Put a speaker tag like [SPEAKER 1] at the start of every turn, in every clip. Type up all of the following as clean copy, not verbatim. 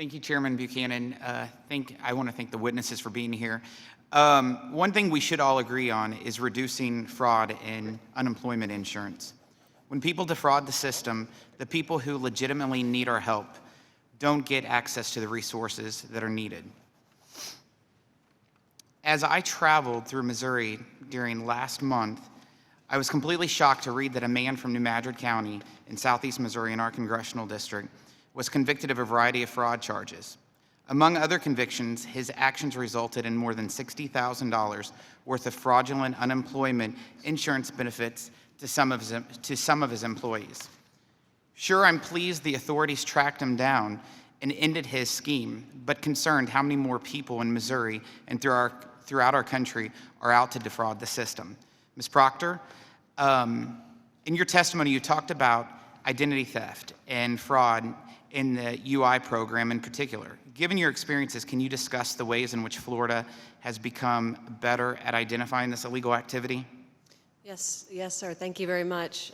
[SPEAKER 1] Thank you, Chairman Buchanan. I want to thank the witnesses for being here. One thing we should all agree on is reducing fraud in unemployment insurance. When people defraud the system, the people who legitimately need our help don't get access to the resources that are needed. As I traveled through Missouri during last month, I was completely shocked to read that a man from New Madrid County in southeast Missouri in our congressional district was convicted of a variety of fraud charges. Among other convictions, his actions resulted in more than $60,000 worth of fraudulent unemployment insurance benefits to some of his employees. Sure, I'm pleased the authorities tracked him down and ended his scheme, but concerned how many more people in Missouri and throughout our country are out to defraud the system. Ms. Proctor, in your testimony, you talked about identity theft and fraud in the UI program in particular. Given your experiences, can you discuss the ways in which Florida has become better at identifying this illegal activity?
[SPEAKER 2] Yes, sir. Thank you very much.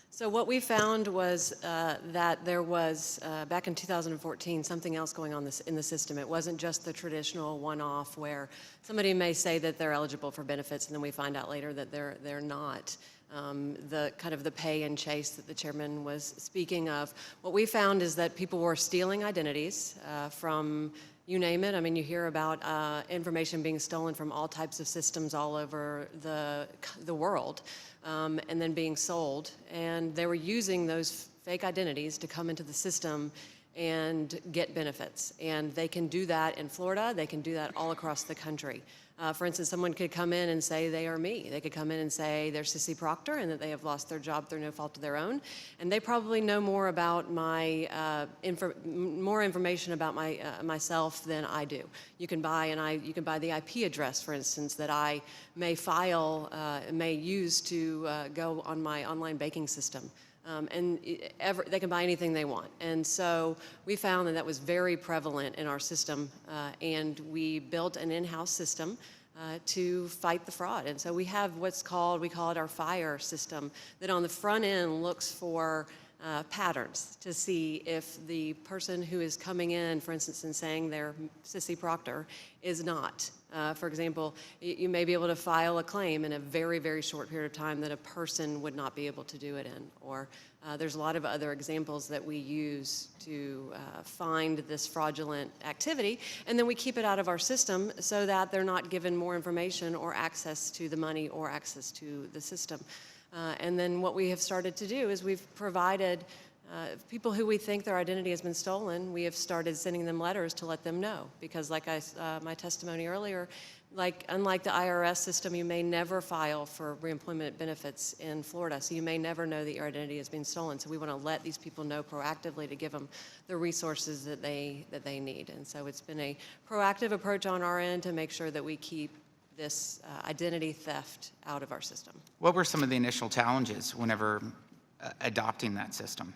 [SPEAKER 2] So what we found was that there was, back in 2014, something else going on in the system. It wasn't just the traditional one-off where somebody may say that they're eligible for benefits and then we find out later that they're not. The kind of the pay and chase that the chairman was speaking of. What we found is that people were stealing identities from, you name it. I mean, you hear about information being stolen from all types of systems all over the world, and then being sold. And they were using those fake identities to come into the system and get benefits. And they can do that in Florida. They can do that all across the country. For instance, someone could come in and say they are me. They could come in and say they're Sissy Proctor and that they have lost their job through no fault of their own. And they probably know more about my more information about myself than I do. You can buy the IP address, for instance, that I may may use to go on my online banking system. They can buy anything they want. And so we found that was very prevalent in our system, and we built an in-house system to fight the fraud. And so we have we call it our FIRE system, that on the front end looks for patterns to see if the person who is coming in, for instance, and saying they're Sissy Proctor, is not. For example, you may be able to file a claim in a very, very short period of time that a person would not be able to do it in. Or there's a lot of other examples that we use to find this fraudulent activity, and then we keep it out of our system so that they're not given more information or access to the money or access to the system. And then what we have started to do is we've provided people who we think their identity has been stolen, we have started sending them letters to let them know. Because like my testimony earlier, unlike the IRS system, you may never file for reemployment benefits in Florida, so you may never know that your identity has been stolen. So we want to let these people know proactively to give them the resources that they need. And so it's been a proactive approach on our end to make sure that we keep this identity theft out of our system.
[SPEAKER 1] What were some of the initial challenges whenever adopting that system?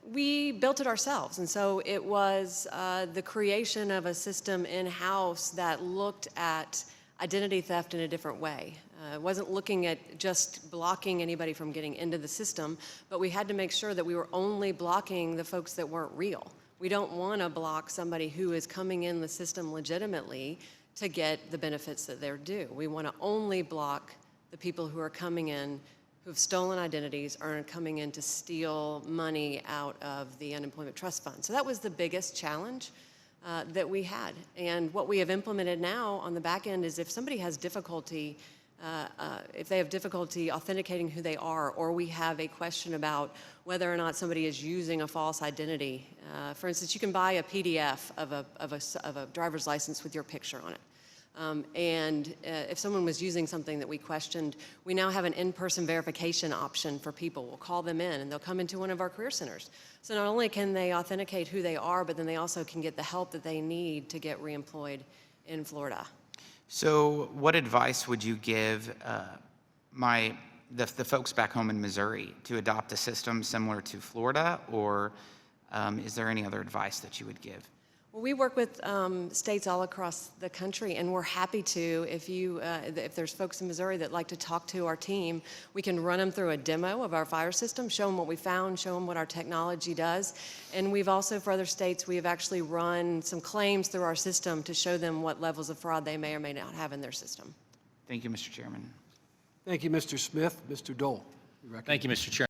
[SPEAKER 2] We built it ourselves, and so it was the creation of a system in-house that looked at identity theft in a different way. It wasn't looking at just blocking anybody from getting into the system, but we had to make sure that we were only blocking the folks that weren't real. We don't want to block somebody who is coming in the system legitimately to get the benefits that they're due. We want to only block the people who are coming in who have stolen identities or are coming in to steal money out of the unemployment trust fund. So that was the biggest challenge that we had. And what we have implemented now on the back end is if somebody has difficulty, if they have difficulty authenticating who they are, or we have a question about whether or not somebody is using a false identity. For instance, you can buy a PDF of a driver's license with your picture on it. And if someone was using something that we questioned, we now have an in-person verification option for people. We'll call them in and they'll come into one of our career centers. So not only can they authenticate who they are, but then they also can get the help that they need to get reemployed in Florida.
[SPEAKER 1] So what advice would you give the folks back home in Missouri to adopt a system similar to Florida, or is there any other advice that you would give?
[SPEAKER 2] Well, we work with states all across the country, and we're happy to. If there's folks in Missouri that like to talk to our team, we can run them through a demo of our fire system, show them what we found, show them what our technology does. And we've also, for other states, we have actually run some claims through our system to show them what levels of fraud they may or may not have in their system.
[SPEAKER 1] Thank you, Mr. Chairman.
[SPEAKER 3] Thank you, Mr. Smith. Mr. Dole.
[SPEAKER 4] Thank you, Mr. Chairman.